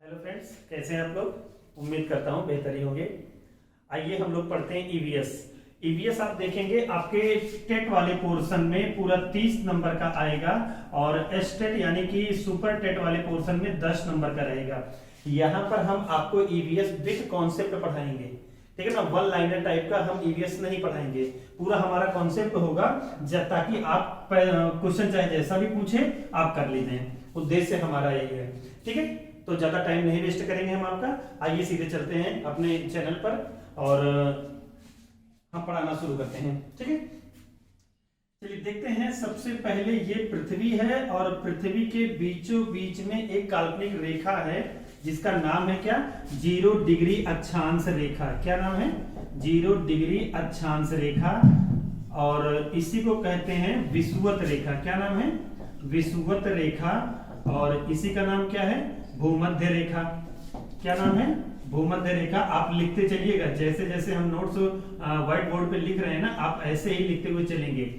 Hello friends, कैसे हैं आप लोग। उम्मीद करता हूं बेहतर ही होंगे। आइए हम लोग पढ़ते हैं ईवीएस। ईवीएस आप देखेंगे आपके टेट वाले पोर्शन में पूरा 30 नंबर का आएगा और एसटेट यानी कि सुपर टेट वाले पोर्शन में 10 नंबर का रहेगा। यहाँ पर हम आपको ईवीएस विद कॉन्सेप्ट पढ़ाएंगे, ठीक है ना। वन लाइनर टाइप का हम ईवीएस नहीं पढ़ाएंगे, पूरा हमारा कॉन्सेप्ट होगा ताकि आप क्वेश्चन चाहे जैसा भी पूछे आप कर लेते हैं। उद्देश्य हमारा यही है, ठीक है। तो ज्यादा टाइम नहीं वेस्ट करेंगे हम आपका। आइए सीधे चलते हैं अपने चैनल पर और हम पढ़ाना शुरू करते हैं, ठीक है। चलिए देखते हैं। सबसे पहले ये पृथ्वी है और पृथ्वी के बीचों बीच में एक काल्पनिक रेखा है जिसका नाम है क्या, 0 डिग्री अक्षांश रेखा। क्या नाम है, 0 डिग्री अक्षांश रेखा। और इसी को कहते हैं विषुवत रेखा। क्या नाम है, विषुवत रेखा। और इसी का नाम क्या है, भूमध्य रेखा। क्या नाम है, भूमध्य रेखा। आप लिखते चलिएगा, जैसे जैसे हम नोट्स व्हाइट बोर्ड पे लिख रहे हैं ना, आप ऐसे ही लिखते हुए चलेंगे।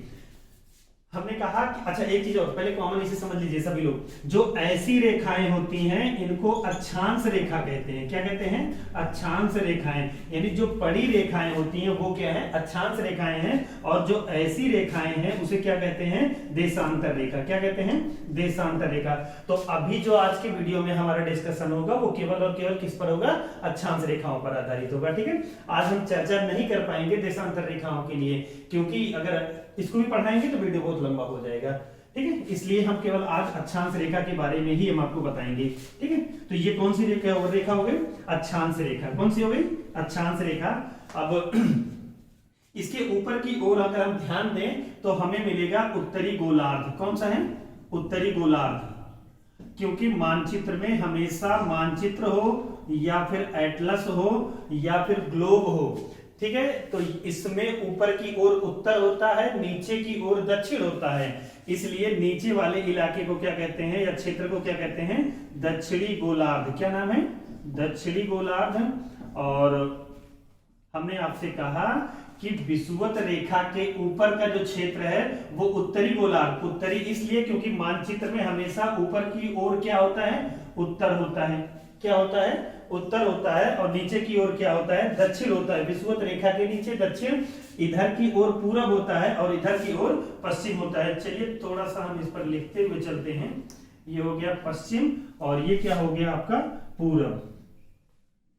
हमने कहा कि अच्छा एक चीज और पहले कॉमन इसे समझ लीजिए सभी लोग। जो ऐसी रेखाएं होती हैं इनको अक्षांश रेखा कहते हैं। क्या कहते हैं, अक्षांश रेखाएं। यानी जो बड़ी रेखाएं होती हैं वो क्या है, अक्षांश रेखाएं हैं। और जो ऐसी रेखाएं हैं उसे क्या कहते हैं, देशांतर रेखा। क्या कहते हैं, देशांतर रेखा। तो अभी जो आज के वीडियो में हमारा डिस्कशन होगा वो केवल और केवल किस पर होगा, अक्षांश रेखाओं पर आधारित होगा, ठीक है। आज हम चर्चा नहीं कर पाएंगे देशांतर रेखाओं के लिए, क्योंकि अगर इसको भी पढ़ाएंगे तो वीडियो बहुत लंबा हो जाएगा, ठीक है। इसलिए हम केवल आज अक्षांश रेखा के बारे में ही हम आपको बताएंगे, ठीक है। तो ये कौन सी रेखा हो गई, अक्षांश रेखा। कौन सी हो गई, अक्षांश रेखा। अब इसके ऊपर की ओर अगर हम ध्यान दें तो हमें मिलेगा उत्तरी गोलार्ध। कौन सा है, उत्तरी गोलार्ध। क्योंकि मानचित्र में हमेशा मानचित्र हो या फिर एटलस हो या फिर ग्लोब हो, ठीक है। तो इसमें ऊपर की ओर उत्तर होता है, नीचे की ओर दक्षिण होता है। इसलिए नीचे वाले इलाके को क्या कहते हैं या क्षेत्र को क्या कहते हैं, दक्षिणी गोलार्ध। क्या नाम है, दक्षिणी गोलार्ध। और हमने आपसे कहा कि विषुवत रेखा के ऊपर का जो क्षेत्र है वो उत्तरी गोलार्ध। उत्तरी इसलिए क्योंकि मानचित्र में हमेशा ऊपर की ओर क्या होता है, उत्तर होता है। क्या होता है, उत्तर होता है। और नीचे की ओर क्या होता है, दक्षिण होता है। विषुवत रेखा के नीचे दक्षिण, इधर की ओर पूरब होता है और इधर की ओर पश्चिम होता है। चलिए थोड़ा सा हम इस पर लिखते हुए चलते हैं। ये हो गया पश्चिम और ये क्या हो गया आपका, पूरब,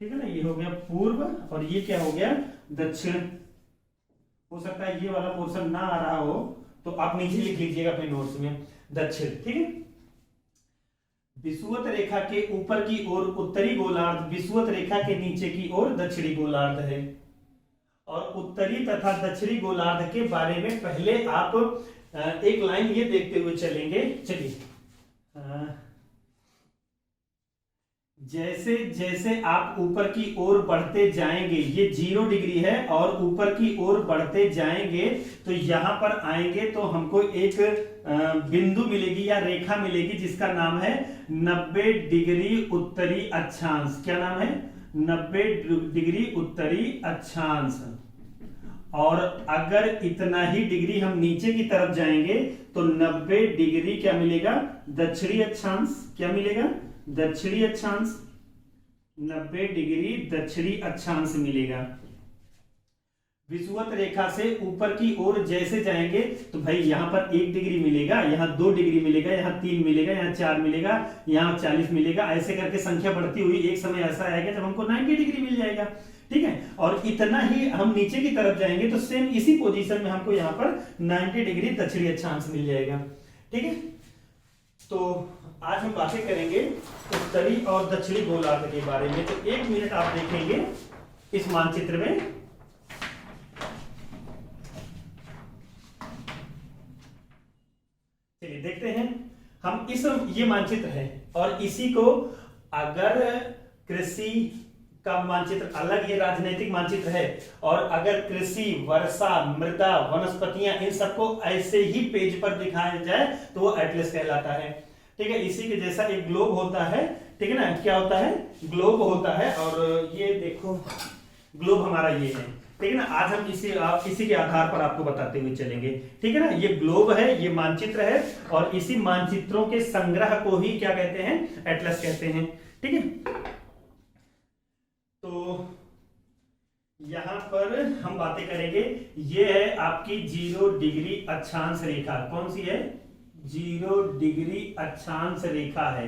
ठीक है ना। ये हो गया पूर्व और ये क्या हो गया, दक्षिण। हो सकता है ये वाला पोर्शन ना आ रहा हो तो आप नीचे लिख लीजिएगा अपने नोट्स में, दक्षिण, ठीक है। विषुवत रेखा के ऊपर की ओर उत्तरी गोलार्ध, विषुवत रेखा के नीचे की ओर दक्षिणी गोलार्ध है। और उत्तरी तथा दक्षिणी गोलार्ध के बारे में पहले आप एक लाइन ये देखते हुए चलेंगे। चलिए जैसे जैसे आप ऊपर की ओर बढ़ते जाएंगे, ये 0 डिग्री है और ऊपर की ओर बढ़ते जाएंगे तो यहां पर आएंगे तो हमको एक बिंदु मिलेगी या रेखा मिलेगी जिसका नाम है 90 डिग्री उत्तरी अक्षांश। क्या नाम है, 90 डिग्री उत्तरी अक्षांश। और अगर इतना ही डिग्री हम नीचे की तरफ जाएंगे तो 90 डिग्री क्या मिलेगा, दक्षिणी अक्षांश। क्या मिलेगा, दक्षिणी अक्षांश। 90 डिग्री दक्षिणी अक्षांश मिलेगा। विषुवत रेखा से ऊपर की ओर जैसे जाएंगे तो भाई यहां पर 1 डिग्री मिलेगा, यहां 2 डिग्री मिलेगा, यहां 3 मिलेगा, यहां 4 मिलेगा, यहां 40 मिलेगा। ऐसे करके संख्या बढ़ती हुई एक समय ऐसा आएगा जब हमको 90 डिग्री मिल जाएगा, ठीक है। और इतना ही हम नीचे की तरफ जाएंगे तो सेम इसी पोजीशन में हमको यहाँ पर 90 डिग्री दक्षिणी अक्षांश मिल जाएगा, ठीक है। तो आज हम बातें करेंगे उत्तरी और दक्षिणी गोलार्ध के बारे में। तो 1 मिनट आप देखेंगे इस मानचित्र में। चलिए देखते हैं हम ये मानचित्र है और इसी को अगर कृषि का मानचित्र अलग, ये राजनीतिक मानचित्र है। और अगर कृषि, वर्षा, मृदा, वनस्पतियां इन सबको ऐसे ही पेज पर दिखाया जाए तो वो एटलस कहलाता है, ठीक है। इसी के जैसा एक ग्लोब होता है, ठीक है ना। क्या होता है, ग्लोब होता है। और ये देखो ग्लोब हमारा ये है, ठीक है ना। आज हम इसी के आधार पर आपको बताते हुए चलेंगे, ठीक है ना। ये ग्लोब है, ये मानचित्र है और इसी मानचित्रों के संग्रह को ही क्या कहते हैं, एटलस कहते हैं, ठीक है। हम बातें करेंगे। ये है आपकी 0 डिग्री अक्षांश रेखा। कौन सी है? 0 डिग्री अक्षांश रेखा है।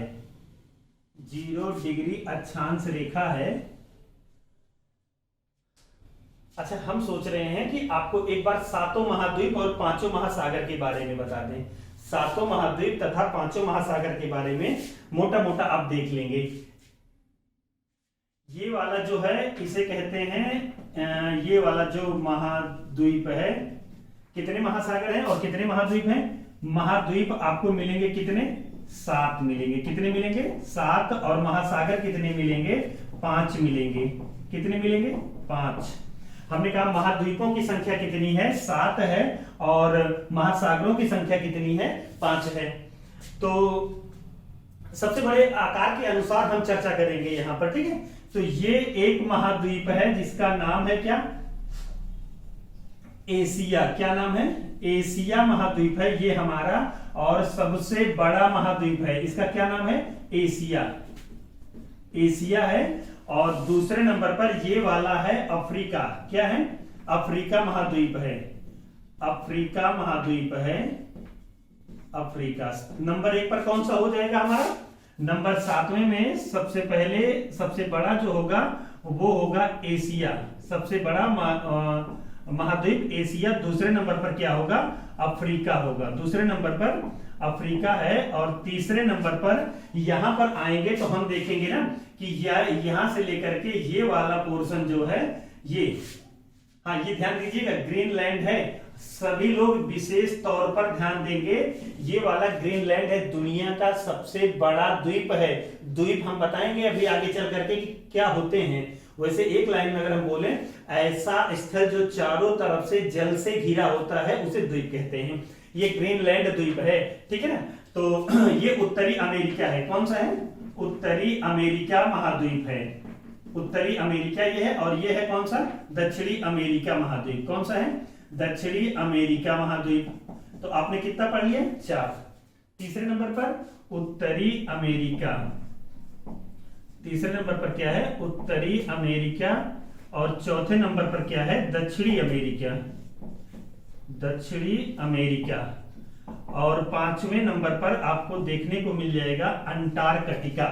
0 डिग्री अक्षांश रेखा है। अच्छा, हम सोच रहे हैं कि आपको एक बार सातों महाद्वीप और पांचों महासागर के बारे में बता दें। सातों महाद्वीप तथा पांचों महासागर के बारे में मोटा मोटा आप देख लेंगे। ये वाला जो है इसे कहते हैं, ये वाला जो महाद्वीप है, कितने महासागर हैं और कितने महाद्वीप हैं? महाद्वीप आपको मिलेंगे कितने? 7 मिलेंगे। कितने मिलेंगे? 7। और महासागर कितने मिलेंगे? 5 मिलेंगे। कितने मिलेंगे? 5। हमने कहा महाद्वीपों की संख्या कितनी है? 7 है। और महासागरों की संख्या कितनी है? 5 है। तो सबसे बड़े आकार के अनुसार हम चर्चा करेंगे यहां पर, ठीक है। तो ये एक महाद्वीप है जिसका नाम है क्या? एशिया। क्या नाम है? एशिया महाद्वीप है ये हमारा, और सबसे बड़ा महाद्वीप है, इसका क्या नाम है? एशिया। एशिया है। और दूसरे नंबर पर ये वाला है अफ्रीका। क्या है? अफ्रीका महाद्वीप है। अफ्रीका महाद्वीप है। अफ्रीका नंबर 1 पर कौन सा हो जाएगा हमारा? नंबर 7वें में सबसे पहले सबसे बड़ा जो होगा वो होगा एशिया। सबसे बड़ा महाद्वीप एशिया। दूसरे नंबर पर क्या होगा? अफ्रीका होगा। दूसरे नंबर पर अफ्रीका है। और तीसरे नंबर पर यहां पर आएंगे तो हम देखेंगे ना कि यहां से लेकर के ये वाला पोर्शन जो है ये, हाँ ये ध्यान दीजिएगा, ग्रीनलैंड है। सभी लोग विशेष तौर पर ध्यान देंगे, ये वाला ग्रीनलैंड है, दुनिया का सबसे बड़ा द्वीप है। द्वीप हम बताएंगे अभी आगे चल करके कि क्या होते हैं। वैसे एक लाइन में अगर हम बोले, ऐसा स्थल जो चारों तरफ से जल से घिरा होता है उसे द्वीप कहते हैं। ये ग्रीनलैंड द्वीप है, ठीक है ना। तो ये उत्तरी अमेरिका है। कौन सा है? उत्तरी अमेरिका महाद्वीप है। उत्तरी अमेरिका ये है। और ये है कौन सा? दक्षिणी अमेरिका महाद्वीप। कौन सा है? दक्षिणी अमेरिका महाद्वीप। तो आपने कितना पढ़ लिया? 4। तीसरे नंबर पर उत्तरी अमेरिका। तीसरे नंबर पर क्या है? उत्तरी अमेरिका। और चौथे नंबर पर क्या है? दक्षिणी अमेरिका। दक्षिणी अमेरिका। और 5वें नंबर पर आपको देखने को मिल जाएगा अंटार्कटिका।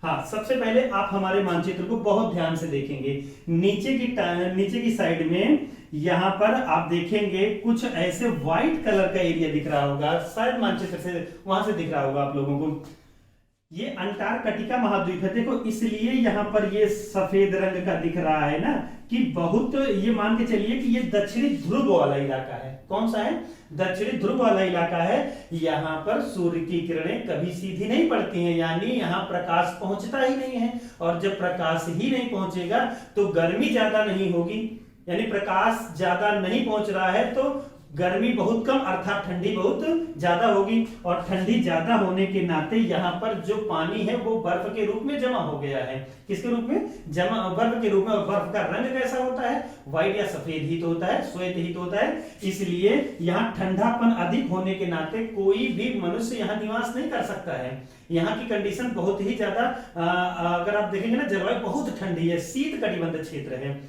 हाँ, सबसे पहले आप हमारे मानचित्र को बहुत ध्यान से देखेंगे। नीचे की साइड में यहां पर आप देखेंगे कुछ ऐसे व्हाइट कलर का एरिया दिख रहा होगा, शायद मानचित्र से वहां से दिख रहा होगा आप लोगों को। ये अंटार्कटिका महाद्वीप है। देखो इसलिए यहां पर ये सफेद रंग का दिख रहा है ना, कि बहुत, ये मान के चलिए कि ये दक्षिणी ध्रुव वाला इलाका है। कौन सा है? दक्षिणी ध्रुव वाला इलाका है। यहाँ पर सूर्य की किरणें कभी सीधी नहीं पड़ती हैं, यानी यहाँ प्रकाश पहुंचता ही नहीं है। और जब प्रकाश ही नहीं पहुंचेगा तो गर्मी ज्यादा नहीं होगी, यानी प्रकाश ज्यादा नहीं पहुंच रहा है तो गर्मी बहुत कम, अर्थात ठंडी बहुत ज्यादा होगी। और ठंडी ज्यादा होने के नाते यहाँ पर जो पानी है वो बर्फ के रूप में जमा हो गया है। किसके रूप में? जमा, बर्फ के रूप में। और बर्फ का रंग कैसा होता है? व्हाइट या सफेद ही तो होता है, श्वेत ही तो होता है। इसलिए यहाँ ठंडापन अधिक होने के नाते कोई भी मनुष्य यहाँ निवास नहीं कर सकता है। यहाँ की कंडीशन बहुत ही ज्यादा, अगर आप देखेंगे ना, जलवायु बहुत ठंडी है, शीत कटिबंध क्षेत्र है।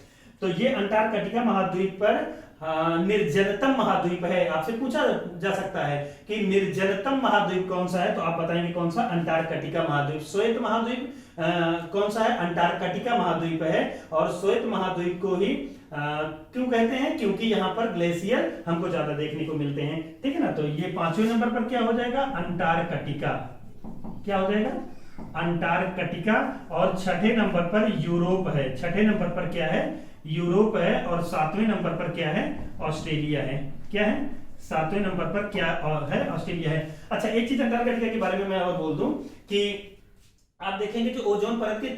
तो ये अंटार्कटिका महाद्वीप पर निर्जनतम महाद्वीप है। आपसे पूछा जा सकता है कि निर्जनतम महाद्वीप कौन सा है, तो आप बताएंगे कौन सा? अंटार्कटिका महाद्वीप। श्वेत महाद्वीप कौन सा है? अंटार्कटिका महाद्वीप है। और श्वेत महाद्वीप को ही क्यों कहते हैं? क्योंकि यहाँ पर ग्लेशियर हमको ज्यादा देखने को मिलते हैं, ठीक है ना। तो ये 5वें नंबर पर क्या हो जाएगा? अंटार्कटिका। क्या हो जाएगा? अंटार्कटिका। और 6ठे नंबर पर यूरोप है। 6ठे नंबर पर क्या है? यूरोप है। और 7वें नंबर पर क्या है? ऑस्ट्रेलिया है। क्या है? 7वें नंबर पर क्या है? ऑस्ट्रेलिया है। अच्छा, एक चीज अंटार्कटिका के बारे में मैं और बोल दूं कि आप देखेंगे जो ओजोन परत के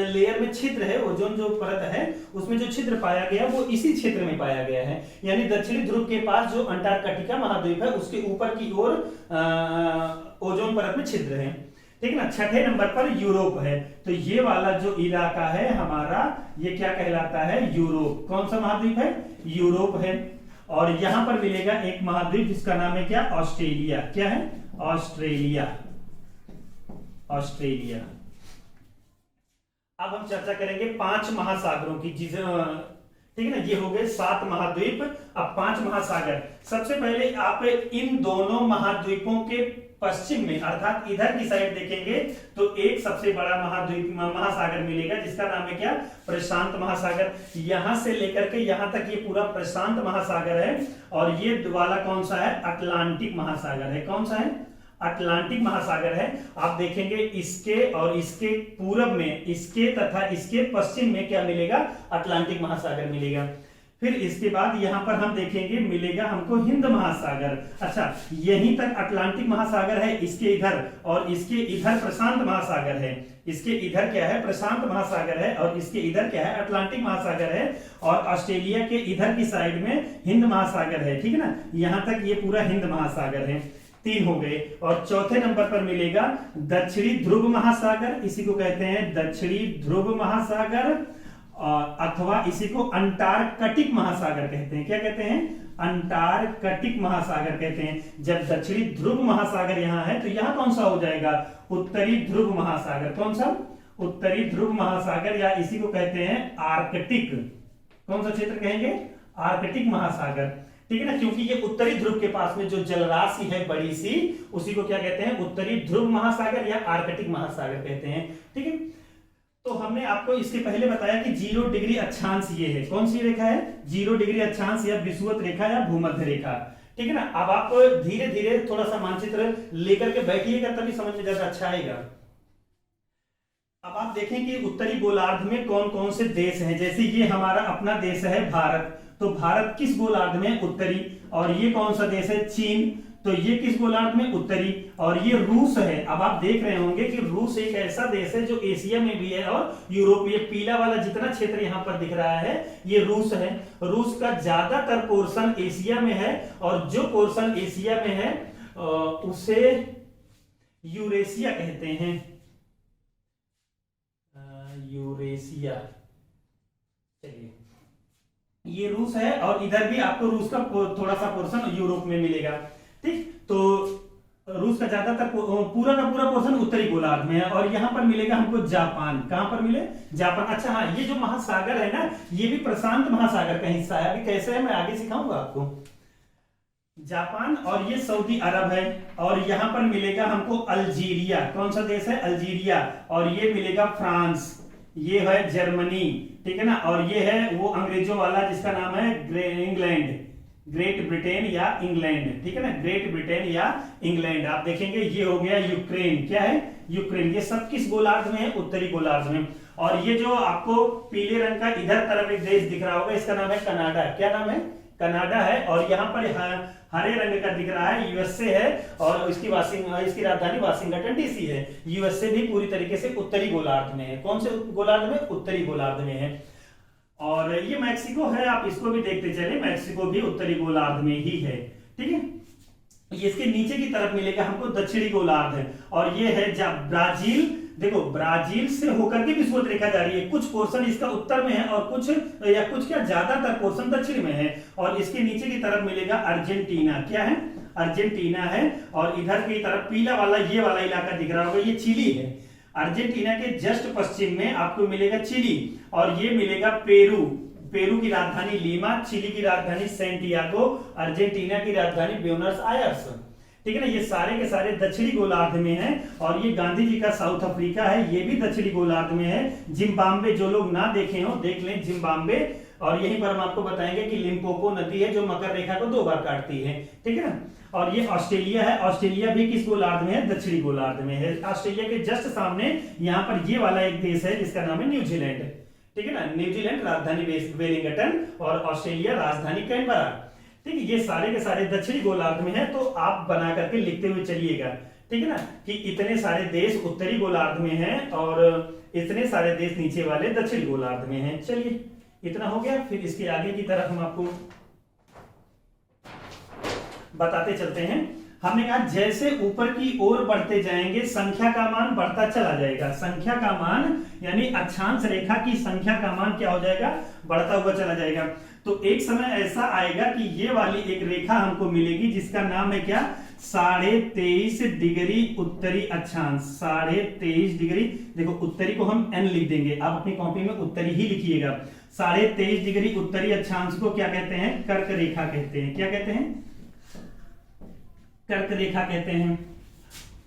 लेयर में छिद्र है, ओजोन जो परत है उसमें जो छिद्र पाया गया वो इसी क्षेत्र में पाया गया है। यानी दक्षिणी ध्रुव के पास जो अंटार्कटिका महाद्वीप है उसके ऊपर की ओर ओजोन परत में छिद्र है, ठीक है ना। 6ठे नंबर पर यूरोप है। तो ये वाला जो इलाका है हमारा, ये क्या कहलाता है? यूरोप। कौन सा महाद्वीप है? यूरोप है। और यहां पर मिलेगा एक महाद्वीप जिसका नाम है क्या? ऑस्ट्रेलिया। क्या है? ऑस्ट्रेलिया। ऑस्ट्रेलिया। अब हम चर्चा करेंगे 5 महासागरों की, ठीक है ना। ये हो गए 7 महाद्वीप। अब 5 महासागर। सबसे पहले आप इन दोनों महाद्वीपों के पश्चिम में अर्थात इधर की साइड देखेंगे तो एक सबसे बड़ा महाद्वीप महासागर मिलेगा जिसका नाम है क्या, प्रशांत महासागर। यहां से लेकर के यहां तक ये पूरा प्रशांत महासागर है। और ये वाला कौन सा है, अटलांटिक महासागर है। कौन सा है, अटलांटिक महासागर है। आप देखेंगे इसके और इसके पूरब में, इसके तथा इसके पश्चिम में क्या मिलेगा, अटलांटिक महासागर मिलेगा। फिर इसके बाद यहां पर हम देखेंगे मिलेगा हमको हिंद महासागर। अच्छा, यहीं तक अटलांटिक महासागर है, इसके इधर और इसके इधर प्रशांत महासागर है। इसके इधर क्या है, प्रशांत महासागर है और इसके इधर क्या है, अटलांटिक महासागर है। और ऑस्ट्रेलिया के इधर की साइड में हिंद महासागर है। ठीक है ना, यहां तक ये पूरा हिंद महासागर है। 3 हो गए। और चौथे नंबर पर मिलेगा दक्षिणी ध्रुव महासागर, इसी को कहते हैं दक्षिणी ध्रुव महासागर, अथवा इसी को अंटार्कटिक महासागर कहते हैं। क्या कहते हैं, अंटार्कटिक महासागर कहते हैं। जब दक्षिणी ध्रुव महासागर यहां है तो यहां कौन सा हो जाएगा, उत्तरी ध्रुव महासागर। कौन सा, उत्तरी ध्रुव महासागर, या इसी को कहते हैं आर्कटिक। कौन सा क्षेत्र कहेंगे, आर्कटिक महासागर। ठीक है ना, क्योंकि ये उत्तरी ध्रुव के पास में जो जलराशि है बड़ी सी, उसी को क्या कहते हैं, उत्तरी ध्रुव महासागर या आर्कटिक महासागर कहते हैं। ठीक है, तो हमने आपको इसके पहले बताया कि 0 डिग्री अक्षांश ये है। कौन सी रेखा है, 0 डिग्री अक्षांश या विषुवत रेखा या भूमध्य रेखा। ठीक है ना। अब आप धीरे धीरे थोड़ा सा मानचित्र लेकर के बैठिएगा तभी समझ में ज्यादा अच्छा आएगा। अब आप देखें कि उत्तरी गोलार्ध में कौन कौन से देश हैं। जैसे ये हमारा अपना देश है भारत, तो भारत किस गोलार्ध में, उत्तरी। और ये कौन सा देश है, चीन, तो ये किस गोलार्ध में, उत्तरी। और ये रूस है। अब आप देख रहे होंगे कि रूस एक ऐसा देश है जो एशिया में भी है और यूरोप। ये पीला वाला जितना क्षेत्र यहाँ पर दिख रहा है ये रूस है। रूस का ज्यादातर पोर्शन एशिया में है और जो पोर्शन एशिया में है उसे यूरेशिया कहते हैं, यूरेशिया। चलिए, ये रूस है और इधर भी आपको रूस का थोड़ा सा पोर्शन यूरोप में मिलेगा। ठीक, तो रूस का ज्यादातर पूरा का पूरा पोर्शन उत्तरी गोलार्ध में है। और यहां पर मिलेगा हमको जापान। कहां पर मिले, जापान। अच्छा हाँ, ये जो महासागर है ना, ये भी प्रशांत महासागर का हिस्सा है। अभी कैसे है मैं आगे सिखाऊंगा आपको। जापान, और ये सऊदी अरब है। और यहां पर मिलेगा हमको अल्जीरिया। कौन सा देश है, अल्जीरिया। और ये मिलेगा फ्रांस, ये है जर्मनी। ठीक है ना। और ये है वो अंग्रेजों वाला जिसका नाम है इंग्लैंड, ग्रेट ब्रिटेन या इंग्लैंड। ठीक है ना, ग्रेट ब्रिटेन या इंग्लैंड। आप देखेंगे ये हो गया यूक्रेन। क्या है, यूक्रेन। ये सब किस गोलार्ध में है, उत्तरी गोलार्ध में। और ये जो आपको पीले रंग का इधर तरफ एक देश दिख रहा होगा, इसका नाम है कनाडा। क्या नाम है, कनाडा है। और यहाँ पर हरे रंग का दिख रहा है यूएसए है। और इसकी राजधानी वाशिंगटन डीसी है। यूएसए भी पूरी तरीके से उत्तरी गोलार्ध में है। कौन से गोलार्ध में, उत्तरी गोलार्ध में है। और ये मैक्सिको है, आप इसको भी देखते चले, मैक्सिको भी उत्तरी गोलार्ध में ही है। ठीक है, इसके नीचे की तरफ मिलेगा हमको दक्षिणी गोलार्ध है। और ये है ब्राजील। देखो, ब्राजील से होकर के विषुवत रेखा जा रही है। कुछ पोर्शन इसका उत्तर में है और कुछ क्या ज्यादातर पोर्शन दक्षिण में है। और इसके नीचे की तरफ मिलेगा अर्जेंटीना। क्या है, अर्जेंटीना है। और इधर की तरफ पीला वाला ये वाला इलाका दिख रहा होगा, ये चिली है। अर्जेंटीना के जस्ट पश्चिम में आपको मिलेगा चिली। और ये मिलेगा पेरू। पेरू की राजधानी लीमा, चिली की राजधानी सेंटियागो, अर्जेंटीना की राजधानी ब्यूनस आयर्स। ठीक है ना, ये सारे के सारे दक्षिणी गोलार्ध में है। और ये गांधी जी का साउथ अफ्रीका है, ये भी दक्षिणी गोलार्ध में है। जिम्बाब्वे, जो लोग ना देखे हो देख लें, जिम्बाब्वे। और यहीं पर हम आपको बताएंगे कि लिम्पोपो नदी है जो मकर रेखा को 2 बार काटती है। ठीक है ना। और ये ऑस्ट्रेलिया है। ऑस्ट्रेलिया भी किस गोलार्ध में है, दक्षिणी गोलार्ध में है। ऑस्ट्रेलिया के जस्ट सामने यहाँ पर ये वाला एक देश है जिसका नाम है न्यूजीलैंड। ठीक है ना, न्यूजीलैंड राजधानी वेलिंगटन और ऑस्ट्रेलिया राजधानी कैनबरा। ठीक है, ये सारे के सारे दक्षिणी गोलार्ध में है। तो आप बना करके लिखते हुए चलिएगा। ठीक है ना, कि इतने सारे देश उत्तरी गोलार्ध में हैं और इतने सारे देश नीचे वाले दक्षिणी गोलार्ध में हैं। चलिए, इतना हो गया। फिर इसके आगे की तरफ हम आपको बताते चलते हैं। हमने कहा जैसे ऊपर की ओर बढ़ते जाएंगे संख्या का मान बढ़ता चला जाएगा, संख्या का मान यानी अक्षांश रेखा की संख्या का मान क्या हो जाएगा, बढ़ता हुआ चला जाएगा। तो एक समय ऐसा आएगा कि ये वाली एक रेखा हमको मिलेगी जिसका नाम है क्या, 23.5 डिग्री उत्तरी अक्षांश, 23.5 डिग्री। देखो उत्तरी को हम n लिख देंगे, आप अपनी कॉपी में उत्तरी ही लिखिएगा। 23.5 डिग्री उत्तरी अक्षांश को क्या कहते हैं, कर्क रेखा कहते हैं। क्या कहते हैं, कर्क रेखा कहते हैं।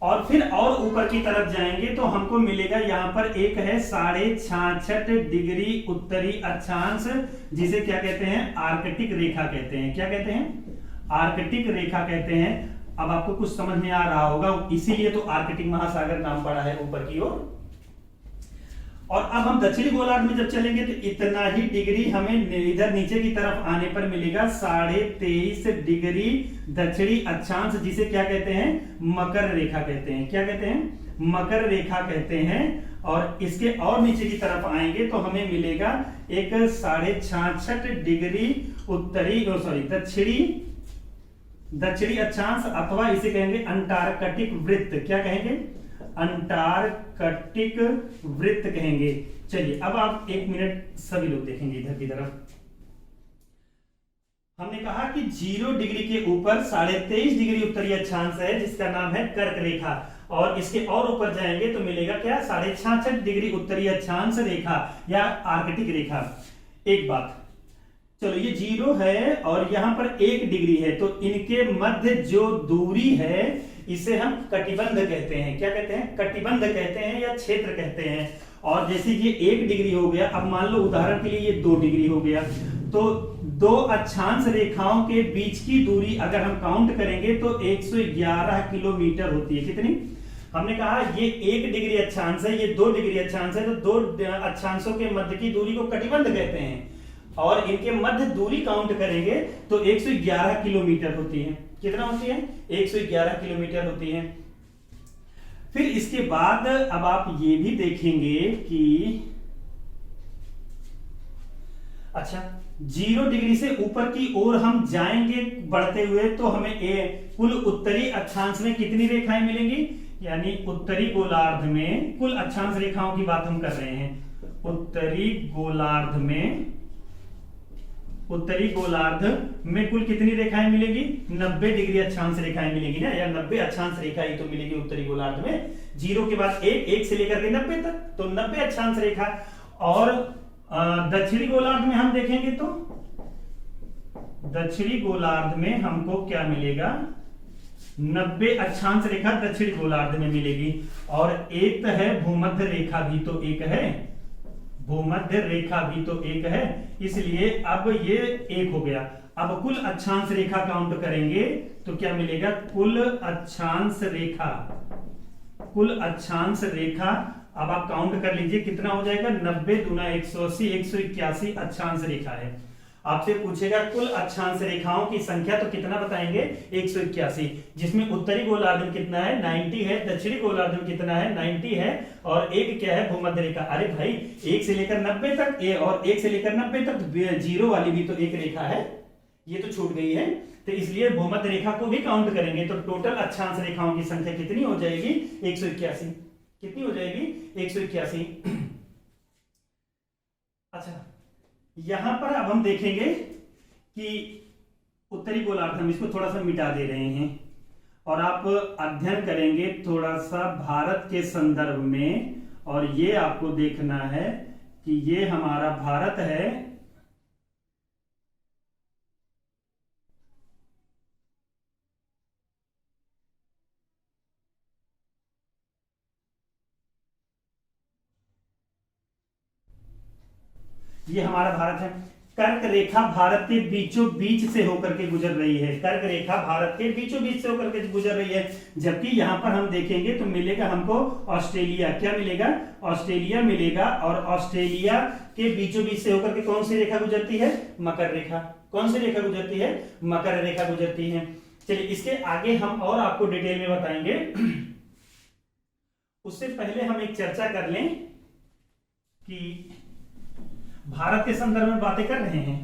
और फिर और ऊपर की तरफ जाएंगे तो हमको मिलेगा यहां पर एक है 66.5 डिग्री उत्तरी अक्षांश, जिसे क्या कहते हैं, आर्कटिक रेखा कहते हैं। क्या कहते हैं, आर्कटिक रेखा कहते हैं। अब आपको कुछ समझ में आ रहा होगा, इसीलिए तो आर्कटिक महासागर नाम पड़ा है ऊपर की ओर। और अब हम दक्षिणी गोलार्ध में जब चलेंगे तो इतना ही डिग्री हमें इधर नीचे की तरफ आने पर मिलेगा 23.5 डिग्री दक्षिणी अक्षांश, जिसे क्या कहते हैं, मकर रेखा कहते हैं। क्या कहते हैं, मकर रेखा कहते हैं। और इसके और नीचे की तरफ आएंगे तो हमें मिलेगा एक 66.5 डिग्री उत्तरी दक्षिणी अक्षांश, अथवा इसे कहेंगे अंटार्कटिक वृत्त। क्या कहेंगे, अंटार्कटिक वृत्त कहेंगे। चलिए अब आप 1 मिनट सभी लोग देखेंगे इधर की तरफ। हमने कहा कि 0 डिग्री के ऊपर 23.5 डिग्री उत्तरी अक्षांश है जिसका नाम है कर्क रेखा, और इसके और ऊपर जाएंगे तो मिलेगा क्या, 66.5 डिग्री उत्तरी अक्षांश रेखा या आर्कटिक रेखा। एक बात, चलो ये 0 है और यहां पर 1 डिग्री है, तो इनके मध्य जो दूरी है इसे हम कटिबंध कहते हैं। क्या कहते हैं, कटिबंध कहते हैं या क्षेत्र कहते हैं। और जैसे ये 1 डिग्री हो गया, अब मान लो उदाहरण के लिए ये 2 डिग्री हो गया, तो दो अक्षांश रेखाओं के बीच की दूरी अगर हम काउंट करेंगे तो 111 किलोमीटर होती है। कितनी, हमने कहा ये 1 डिग्री अक्षांश है, ये 2 डिग्री अक्षांश है, तो 2 अक्षांशों के मध्य की दूरी को कटिबंध कहते हैं। और इनके मध्य दूरी काउंट करेंगे तो 111 किलोमीटर होती है। कितना होती है, 111 किलोमीटर होती है। फिर इसके बाद अब आप ये भी देखेंगे कि अच्छा 0 डिग्री से ऊपर की ओर हम जाएंगे बढ़ते हुए तो हमें कुल उत्तरी अक्षांश में कितनी रेखाएं मिलेंगी, यानी उत्तरी गोलार्ध में कुल अक्षांश रेखाओं की बात हम कर रहे हैं। उत्तरी गोलार्ध में कुल कितनी रेखाएं मिलेगी, 90 डिग्री अक्षांश रेखाएं मिलेगी ना, या 90 अक्षांश रेखा ही तो मिलेगी उत्तरी गोलार्ध में। 0 के बाद 1 से लेकर के 90 तक, तो 90 अक्षांश रेखा। और दक्षिणी गोलार्ध में हम देखेंगे तो दक्षिणी गोलार्ध में हमको क्या मिलेगा, 90 अक्षांश रेखा दक्षिणी गोलार्ध में मिलेगी। और एक है भूमध्य रेखा भी तो एक है, भूमध्य रेखा भी तो एक है, इसलिए अब ये 1 हो गया। अब कुल अक्षांश रेखा काउंट करेंगे तो क्या मिलेगा, कुल अक्षांश रेखा अब आप काउंट कर लीजिए कितना हो जाएगा, 90 दूना 180, 181 अक्षांश रेखा है। आपसे पूछेगा कुल अक्षांश रेखाओं की संख्या तो कितना बताएंगे, 181, जिसमें उत्तरी गोलार्ध में कितना है, 90 है, दक्षिणी गोलार्ध में कितना है, 90 है, और एक क्या है, भूमध्य रेखा। अरे भाई 1 से लेकर 90 तक और 1 से लेकर 90 तक 0 वाली भी तो एक रेखा है, ये तो छूट गई है। तो इसलिए भूमध्य रेखा को भी काउंट करेंगे तो टोटल अक्षांश रेखाओं की संख्या कितनी हो जाएगी, 181। कितनी हो जाएगी, 181। अच्छा यहां पर अब हम देखेंगे कि उत्तरी गोलार्ध, हम इसको थोड़ा सा मिटा दे रहे हैं और आप अध्ययन करेंगे थोड़ा सा भारत के संदर्भ में। और ये आपको देखना है कि ये हमारा भारत है, ये हमारा भारत है। कर्क रेखा भारत के बीचों बीच से होकर के गुजर रही है, कर्क रेखा भारत के बीचों बीच से होकर के गुजर रही है। जबकि यहां पर हम देखेंगे तो मिलेगा हमको ऑस्ट्रेलिया। क्या मिलेगा, ऑस्ट्रेलिया मिलेगा। और ऑस्ट्रेलिया के बीचों बीच से होकर के कौन सी रेखा गुजरती है, मकर रेखा। कौन सी रेखा गुजरती है, मकर रेखा गुजरती है। चलिए इसके आगे हम और आपको डिटेल में बताएंगे। उससे पहले हम एक चर्चा कर लें कि भारत के संदर्भ में बातें कर रहे हैं।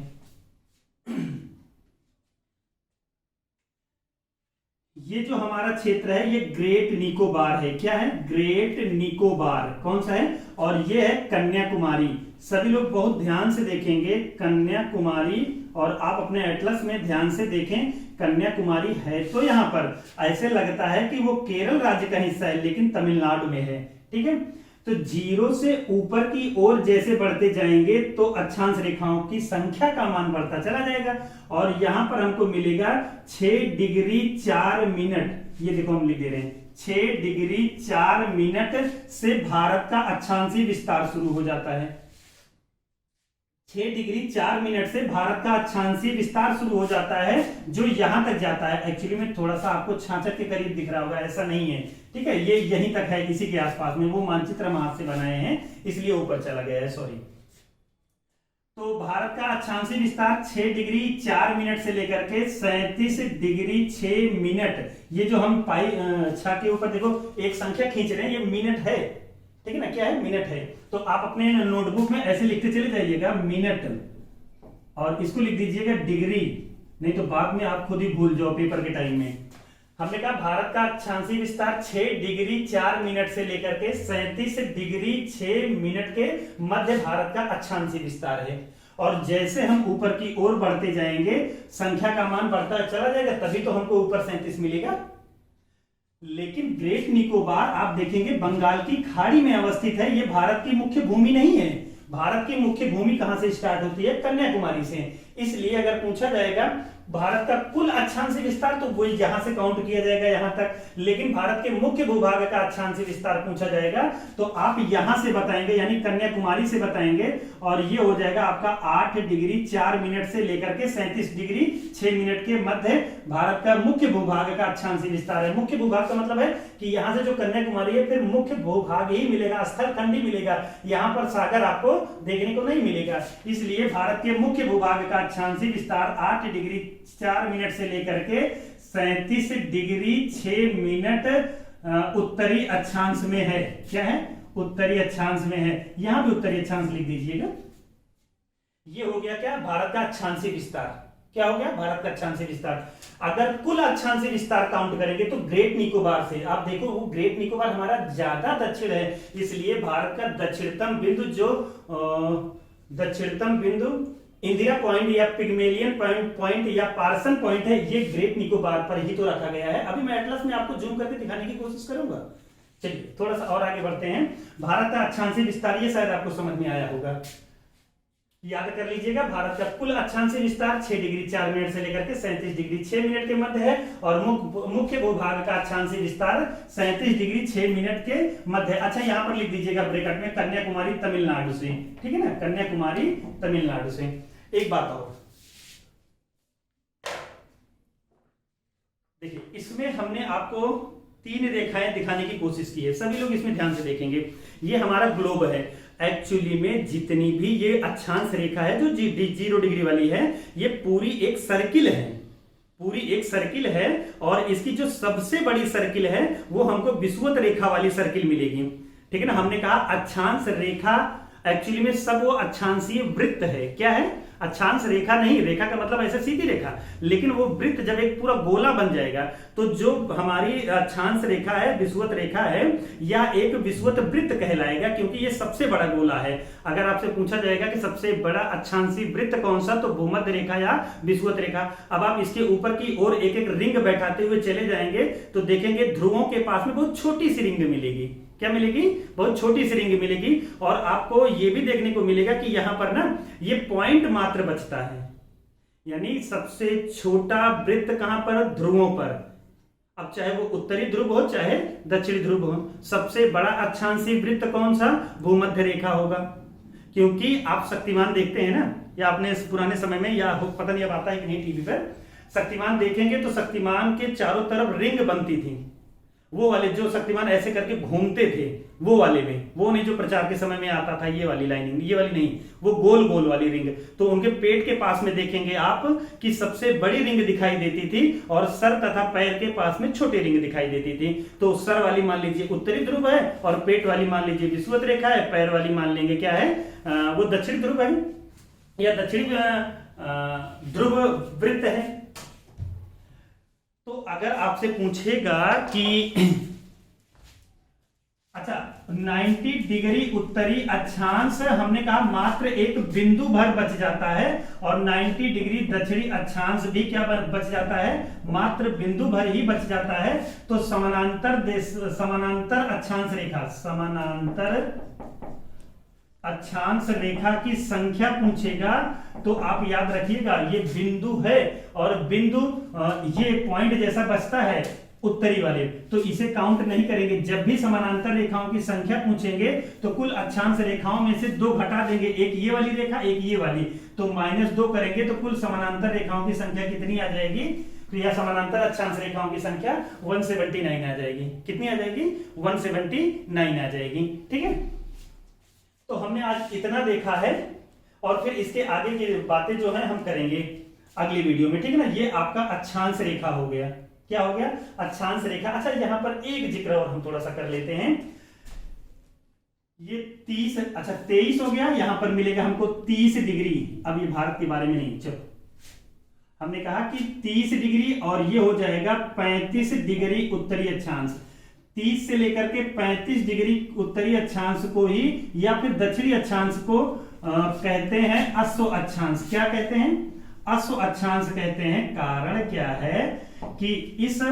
ये जो हमारा क्षेत्र है ये ग्रेट निकोबार है। क्या है? ग्रेट निकोबार। कौन सा है? और ये है कन्याकुमारी। सभी लोग बहुत ध्यान से देखेंगे कन्याकुमारी, और आप अपने एटलस में ध्यान से देखें कन्याकुमारी है तो यहाँ पर ऐसे लगता है कि वो केरल राज्य का हिस्सा है, लेकिन तमिलनाडु में है। ठीक है, तो 0 से ऊपर की ओर जैसे बढ़ते जाएंगे तो अक्षांश रेखाओं की संख्या का मान बढ़ता चला जाएगा, और यहां पर हमको मिलेगा 6 डिग्री 4 मिनट। ये देखो हम लिख दे रहे हैं 6 डिग्री 4 मिनट से भारत का अक्षांशीय विस्तार शुरू हो जाता है। 6 डिग्री 4 मिनट से भारत का अक्षांशीय विस्तार शुरू हो जाता है, जो यहां तक जाता है। एक्चुअली में थोड़ा सा आपको 66 के करीब दिख रहा होगा, ऐसा नहीं है। ठीक है, ये यहीं तक है, इसी के आसपास में। वो मानचित्र हम हाथ से बनाए हैं इसलिए ऊपर चला गया है, सॉरी। तो भारत का अक्षांशीय विस्तार 6 डिग्री 4 मिनट से लेकर के 37 डिग्री 6 मिनट। ये जो हम पाई छा के ऊपर देखो एक संख्या खींच रहे हैं, ये मिनट है। ठीक है ना, क्या है? मिनट है। तो आप अपने नोटबुक में ऐसे लिखते चले जाइएगा मिनट, और इसको लिख दीजिएगा डिग्री, नहीं तो बाद में आप खुद ही भूल जाओ पेपर के टाइम में। हमने कहा भारत का अक्षांशीय विस्तार 6 डिग्री 4 मिनट से लेकर के 37 डिग्री 6 मिनट के मध्य भारत का अक्षांशीय विस्तार है। और जैसे हम ऊपर की ओर बढ़ते जाएंगे संख्या का मान बढ़ता चला जाएगा, तभी तो हमको ऊपर 37 मिलेगा। लेकिन ग्रेट निकोबार आप देखेंगे बंगाल की खाड़ी में अवस्थित है, ये भारत की मुख्य भूमि नहीं है। भारत की मुख्य भूमि कहां से स्टार्ट होती है? कन्याकुमारी से। इसलिए अगर पूछा जाएगा भारत का कुल अक्षांशीय विस्तार, तो वही यहां से काउंट किया जाएगा यहां तक। लेकिन भारत के मुख्य भूभाग का अक्षांशीय विस्तार पूछा जाएगा तो आप यहां से बताएंगे, यानी कन्याकुमारी से बताएंगे, और ये हो जाएगा आपका 8 डिग्री 4 मिनट से लेकर के 37 डिग्री 6 मिनट के मध्य भारत का मुख्य भूभाग का अक्षांशीय विस्तार है। मुख्य भूभाग का मतलब है कि यहां से जो कन्याकुमारी है फिर मुख्य भूभाग ही मिलेगा, स्थल खंड ही मिलेगा, यहां पर सागर आपको देखने को नहीं मिलेगा। इसलिए भारत के मुख्य भूभाग का अक्षांशीय विस्तार 8 डिग्री 4 मिनट से लेकर के 37 डिग्री 6 मिनट उत्तरी अक्षांश में है। क्या है? उत्तरी अक्षांश में है। यहां भी उत्तरी अक्षांश लिख दीजिएगा। ये हो गया क्या? भारत का अक्षांशीय विस्तार। क्या हो गया? भारत का अक्षांशीय विस्तार। अगर कुल अक्षांशीय विस्तार काउंट करेंगे तो ग्रेट निकोबार से, आप देखो वो ग्रेट निकोबार हमारा ज्यादा दक्षिण है, इसलिए भारत का दक्षिणतम बिंदु जो दक्षिणतम बिंदु इंदिरा पॉइंट या पिग्मेलियन पॉइंट या पार्सन पॉइंट है, ये ग्रेट निकोबार पर ही तो रखा गया है। अभी मैं एटलस में आपको जूम करके दिखाने की कोशिश करूंगा। चलिए थोड़ा सा और आगे बढ़ते हैं। भारत का अक्षांशीय विस्तार, ये शायद आपको समझ में आया होगा, याद कर लीजिएगा। भारत का कुल अक्षांशीय विस्तार 6 डिग्री 4 मिनट से लेकर के 37 डिग्री 6 मिनट के मध्य है, और मुख्य भूभाग का अक्षांशीय विस्तार 37 डिग्री 6 मिनट के मध्य है। अच्छा, यहां पर लिख दीजिएगा ब्रैकेट में कन्याकुमारी तमिलनाडु से। ठीक है ना, कन्याकुमारी तमिलनाडु से। एक बात और देखिए, इसमें हमने आपको 3 रेखाएं दिखाने की कोशिश की है, सभी लोग इसमें ध्यान से देखेंगे। ये हमारा ग्लोब है। एक्चुअली में जितनी भी ये अक्षांश रेखा है जो 0 डिग्री वाली है, ये पूरी एक सर्किल है, पूरी एक सर्किल है। और इसकी जो सबसे बड़ी सर्किल है वो हमको विषुवत रेखा वाली सर्किल मिलेगी। ठीक है ना, हमने कहा अक्षांश रेखा एक्चुअली में सब वो अक्षांशीय वृत्त है। क्या है? अक्षांश रेखा नहीं, रेखा का मतलब ऐसे सीधी रेखा, लेकिन वो वृत्त जब एक पूरा गोला बन जाएगा तो जो हमारी अक्षांश रेखा है, विषुवत रेखा है, या एक विषुवत वृत्त कहलाएगा, क्योंकि ये सबसे बड़ा गोला है। अगर आपसे पूछा जाएगा कि सबसे बड़ा अक्षांशीय वृत्त कौन सा, तो भूमध्य रेखा या विषुवत रेखा। अब आप इसके ऊपर की ओर एक एक रिंग बैठाते हुए चले जाएंगे तो देखेंगे ध्रुवों के पास में बहुत छोटी सी रिंग मिलेगी। क्या मिलेगी? बहुत छोटी सी रिंग मिलेगी। और आपको ये भी देखने को मिलेगा कि यहां पर ना ये पॉइंट मात्र बचता है, यानी सबसे छोटा वृत्त कहां पर? ध्रुवों पर। अब चाहे वो उत्तरी ध्रुव हो चाहे दक्षिणी ध्रुव हो, सबसे बड़ा अक्षांशीय वृत्त कौन सा? भूमध्य रेखा होगा। क्योंकि आप शक्तिमान देखते हैं ना, या आपने पुराने समय में, या पता नहीं अब आता है कि नहीं टीवी पर, शक्तिमान देखेंगे तो शक्तिमान के चारों तरफ रिंग बनती थी। वो वाले जो शक्तिमान ऐसे करके घूमते थे, वो वाले में, वो नहीं जो प्रचार के समय में आता था ये वाली लाइनिंग, ये वाली नहीं, वो गोल गोल वाली रिंग। तो उनके पेट के पास में देखेंगे आप कि सबसे बड़ी रिंग दिखाई देती थी, और सर तथा पैर के पास में छोटी रिंग दिखाई देती थी। तो सर वाली मान लीजिए उत्तरी ध्रुव है, और पेट वाली मान लीजिए विषुवत रेखा है, पैर वाली मान लेंगे क्या है, वो दक्षिणी ध्रुव है या दक्षिणी ध्रुव वृत्त है। तो अगर आपसे पूछेगा कि अच्छा 90 डिग्री उत्तरी अक्षांश, हमने कहा मात्र एक बिंदु भर बच जाता है, और 90 डिग्री दक्षिणी अक्षांश भी क्या बच जाता है, मात्र बिंदु भर ही बच जाता है। तो समानांतर अक्षांश रेखा, समानांतर अक्षांश रेखा की संख्या पूछेगा तो आप याद रखिएगा ये बिंदु है, और बिंदु ये पॉइंट जैसा बचता है उत्तरी वाले, तो इसे काउंट नहीं करेंगे। जब भी समानांतर रेखाओं की संख्या पूछेंगे तो कुल अक्षांश रेखाओं में से 2 घटा देंगे, एक ये वाली रेखा एक ये वाली, तो -2 करेंगे तो कुल समानांतर रेखाओं की संख्या कितनी आ जाएगी, तो यह समानांतर अक्षांश रेखाओं की संख्या 179 आ जाएगी। कितनी आ जाएगी, 179 आ जाएगी। ठीक है, तो हमने आज इतना देखा है, और फिर इसके आगे की बातें जो है हम करेंगे अगली वीडियो में। ठीक है ना, ये आपका अक्षांश रेखा हो गया। क्या हो गया, अक्षांश रेखा। अच्छा यहां पर एक जिक्र और हम थोड़ा सा कर लेते हैं, ये 30, अच्छा 23 हो गया, यहां पर मिलेगा हमको 30 डिग्री। अब ये भारत के बारे में नहीं, चलो हमने कहा कि 30 डिग्री, और ये हो जाएगा 35 डिग्री उत्तरी अक्षांश। 30 से लेकर के 35 डिग्री उत्तरी अक्षांश को ही, या फिर दक्षिणी अक्षांश को कहते हैं अश्व अक्षांश। क्या कहते हैं, अश्व अक्षांश कहते हैं। कारण क्या है कि इस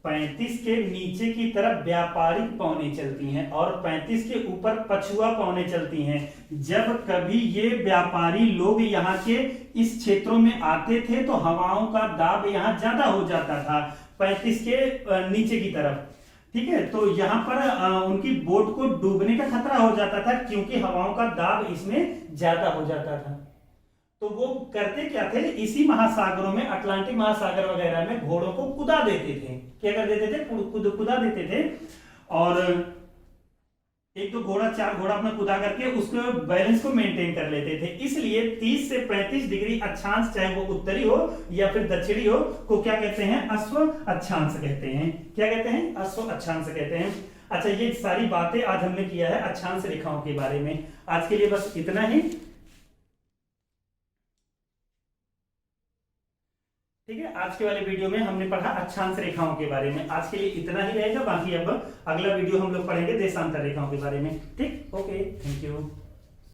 35 के नीचे की तरफ व्यापारिक पौने चलती हैं, और 35 के ऊपर पछुआ पौने चलती हैं। जब कभी ये व्यापारी लोग यहाँ के इस क्षेत्रों में आते थे तो हवाओं का दाब यहाँ ज्यादा हो जाता था 35 के नीचे की तरफ। ठीक है, तो यहाँ पर उनकी बोट को डूबने का खतरा हो जाता था, क्योंकि हवाओं का दाब इसमें ज्यादा हो जाता था। तो वो करते क्या थे, इसी महासागरों में, अटलांटिक महासागर वगैरह में घोड़ों को कुदा देते थे। क्या कर देते थे, कुदा देते थे, और 1-2 घोड़ा 4 घोड़ा अपना कुदा करके उसके बैलेंस को मेंटेन कर लेते थे। इसलिए 30 से 35 डिग्री अक्षांश, चाहे वो उत्तरी हो या फिर दक्षिणी हो, को क्या कहते हैं, अश्व अक्षांश कहते हैं। क्या कहते हैं, अश्व अक्षांश कहते हैं। अच्छा, ये सारी बातें आज हमने किया है अक्षांश रेखाओं के बारे में। आज के लिए बस इतना ही। ठीक है, आज के वाले वीडियो में हमने पढ़ा अक्षांश रेखाओं के बारे में। आज के लिए इतना ही रहेगा, बाकी अब अगला वीडियो हम लोग पढ़ेंगे देशांतर रेखाओं के बारे में। ठीक, ओके, थैंक यू।